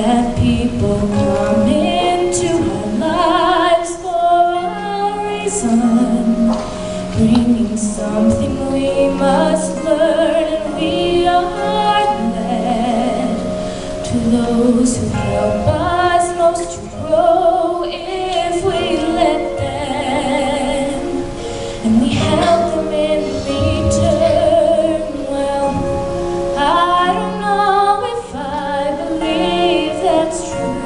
that people come into our lives for a reason, bringing something we must learn, and we are glad to those who help us most to grow if we let them, and we help them in return. Well, I don't know if I believe that's true,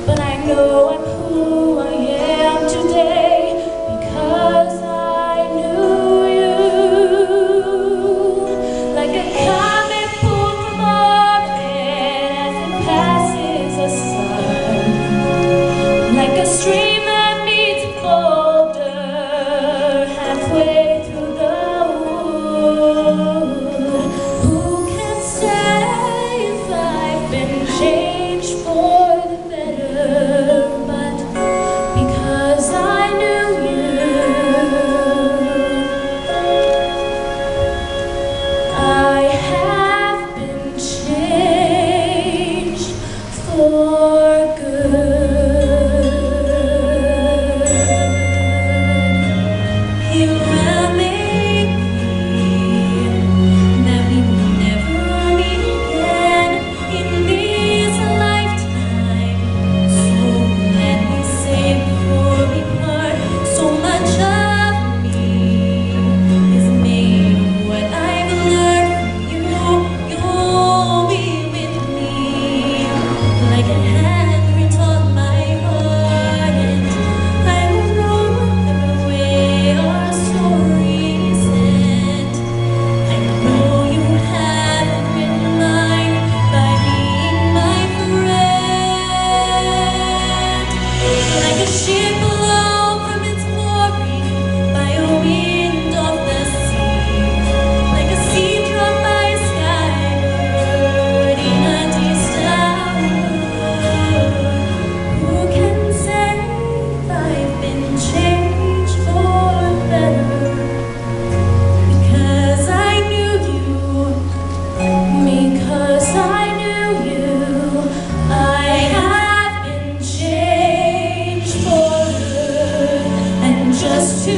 but I know I'm who I am today because I knew you. Like a comet pulled from orbit as it passes the sun, like a stream that meets a boulder halfway through the wood. Who can say if I've been changed for the better? But because I knew you, I have been changed for good. You will make me that we will never meet again in this lifetime. So let me say before we part, so much of me is made of what I've learned from you. You'll be with me like a handprint on my heart, and I will know whatever way our stories end. I know you haven't been mine by being my friend. Like a ship blown from its mooring by a wind of the sea, like a seed dropped by a skybird in a distant wood. Who can say I've been changed for better? Because I knew you, because I knew you, I have been changed for good. And just to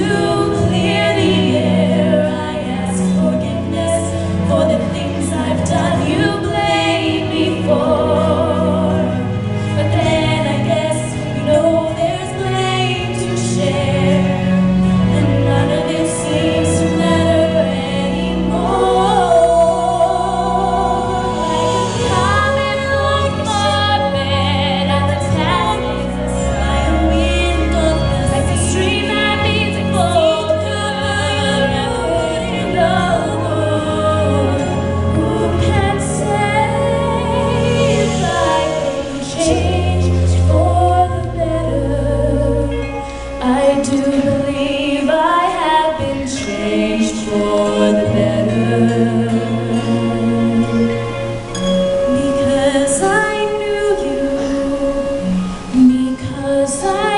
clear the air, I ask forgiveness for the things I've done you blame me for. But then I guess you know there's blame to share, and none of it seems to matter anymore. Like a comet pulled from orbit as it passes by a wind of the sea, like a stream that meets a boulder halfway through the wood. Who can say if I've been changed for the better? I do believe I have been changed for the better. Because I knew you, because I